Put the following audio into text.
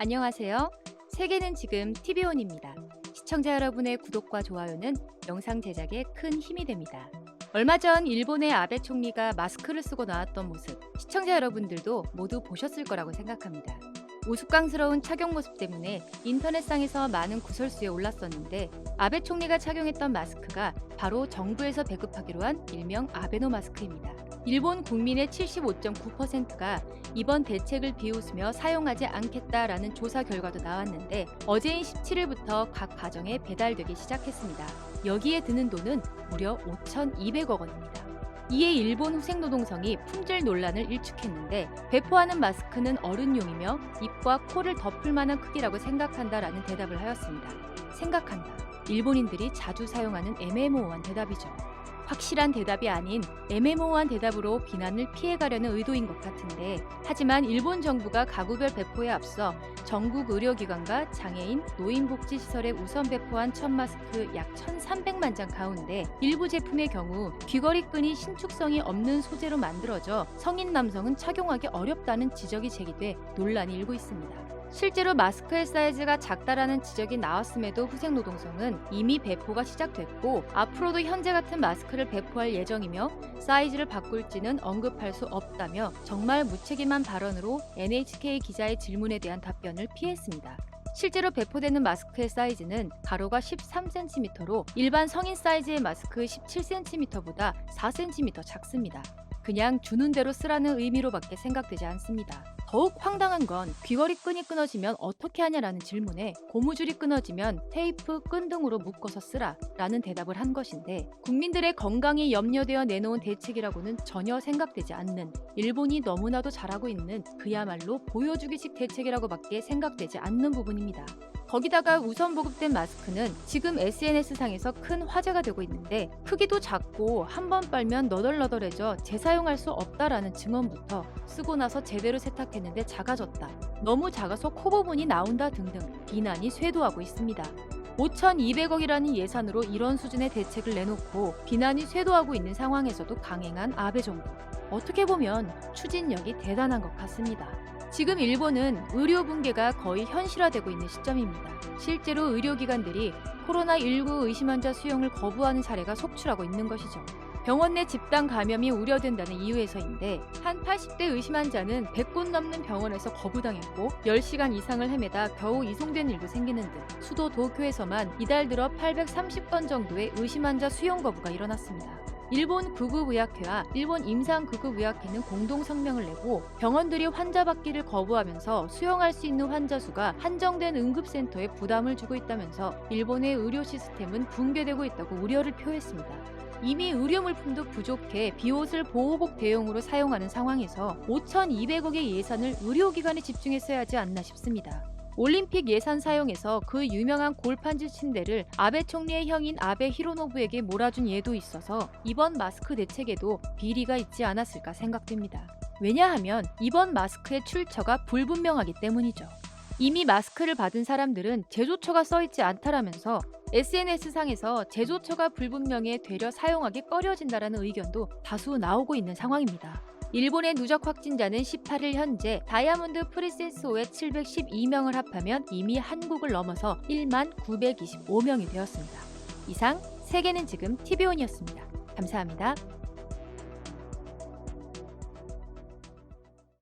안녕하세요. 세계는 지금 TV온입니다. 시청자 여러분의 구독과 좋아요는 영상 제작에 큰 힘이 됩니다. 얼마 전 일본의 아베 총리가 마스크를 쓰고 나왔던 모습, 시청자 여러분들도 모두 보셨을 거라고 생각합니다. 우스꽝스러운 착용 모습 때문에 인터넷상에서 많은 구설수에 올랐었는데, 아베 총리가 착용했던 마스크가 바로 정부에서 배급하기로 한 일명 아베노 마스크입니다. 일본 국민의 75.9%가 이번 대책을 비웃으며 사용하지 않겠다라는 조사 결과도 나왔는데, 어제인 17일부터 각 가정에 배달되기 시작했습니다. 여기에 드는 돈은 무려 5,200억 원입니다. 이에 일본 후생노동성이 품질 논란을 일축했는데, 배포하는 마스크는 어른용이며 입과 코를 덮을 만한 크기라고 생각한다라는 대답을 하였습니다. 생각한다. 일본인들이 자주 사용하는 애매모호한 대답이죠. 확실한 대답이 아닌 애매모호한 대답으로 비난을 피해가려는 의도인 것 같은데, 하지만 일본 정부가 가구별 배포에 앞서 전국 의료기관과 장애인, 노인복지시설에 우선 배포한 첫 마스크 약 1,300만 장 가운데 일부 제품의 경우 귀걸이끈이 신축성이 없는 소재로 만들어져 성인 남성은 착용하기 어렵다는 지적이 제기돼 논란이 일고 있습니다. 실제로 마스크의 사이즈가 작다라는 지적이 나왔음에도 후생노동성은 이미 배포가 시작됐고 앞으로도 현재 같은 마스크를 배포할 예정이며 사이즈를 바꿀지는 언급할 수 없다며 정말 무책임한 발언으로 NHK 기자의 질문에 대한 답변을 피했습니다. 실제로 배포되는 마스크의 사이즈는 가로가 13cm로 일반 성인 사이즈의 마스크 17cm보다 4cm 작습니다. 그냥 주는 대로 쓰라는 의미로밖에 생각되지 않습니다. 더욱 황당한 건 귀걸이끈이 끊어지면 어떻게 하냐라는 질문에 고무줄이 끊어지면 테이프, 끈 등으로 묶어서 쓰라 라는 대답을 한 것인데, 국민들의 건강이 염려되어 내놓은 대책이라고는 전혀 생각되지 않는, 일본이 너무나도 잘하고 있는 그야말로 보여주기식 대책이라고밖에 생각되지 않는 부분입니다. 거기다가 우선 보급된 마스크는 지금 SNS상에서 큰 화제가 되고 있는데, 크기도 작고 한 번 빨면 너덜너덜해져 재사용할 수 없다라는 증언부터 쓰고 나서 제대로 세탁했는데 작아졌다, 너무 작아서 코 부분이 나온다 등등 비난이 쇄도하고 있습니다. 5,200억이라는 예산으로 이런 수준의 대책을 내놓고 비난이 쇄도하고 있는 상황에서도 강행한 아베 정부. 어떻게 보면 추진력이 대단한 것 같습니다. 지금 일본은 의료 붕괴가 거의 현실화되고 있는 시점입니다. 실제로 의료기관들이 코로나19 의심 환자 수용을 거부하는 사례가 속출하고 있는 것이죠. 병원 내 집단 감염이 우려된다는 이유에서인데, 한 80대 의심 환자는 100곳 넘는 병원에서 거부당했고 10시간 이상을 헤매다 겨우 이송된 일도 생기는 등 수도 도쿄에서만 이달 들어 830건 정도의 의심 환자 수용 거부가 일어났습니다. 일본 구급의학회와 일본 임상구급의학회는 공동 성명을 내고 병원들이 환자 받기를 거부하면서 수용할 수 있는 환자 수가 한정된 응급센터에 부담을 주고 있다면서 일본의 의료 시스템은 붕괴되고 있다고 우려를 표했습니다. 이미 의료 물품도 부족해 비옷을 보호복 대용으로 사용하는 상황에서 5,200억의 예산을 의료기관에 집중했어야 하지 않나 싶습니다. 올림픽 예산 사용에서 그 유명한 골판지 침대를 아베 총리의 형인 아베 히로노부에게 몰아준 예도 있어서 이번 마스크 대책에도 비리가 있지 않았을까 생각됩니다. 왜냐하면 이번 마스크의 출처가 불분명하기 때문이죠. 이미 마스크를 받은 사람들은 제조처가 써있지 않다라면서 SNS상에서 제조처가 불분명해 되려 사용하기 꺼려진다라는 의견도 다수 나오고 있는 상황입니다. 일본의 누적 확진자는 18일 현재 다이아몬드 프린세스호에 712명을 합하면 이미 한국을 넘어서 1만 925명이 되었습니다. 이상 세계는 지금 TV온이었습니다. 감사합니다.